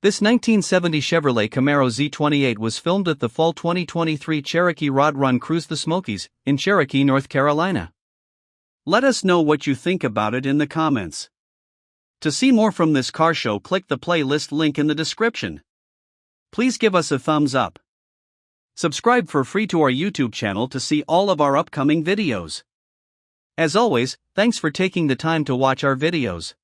This 1970 Chevrolet Camaro Z28 was filmed at the fall 2023 Cherokee Rod Run Cruise the Smokies, in Cherokee, North Carolina. Let us know what you think about it in the comments. To see more from this car show, click the playlist link in the description. Please give us a thumbs up. Subscribe for free to our YouTube channel to see all of our upcoming videos. As always, thanks for taking the time to watch our videos.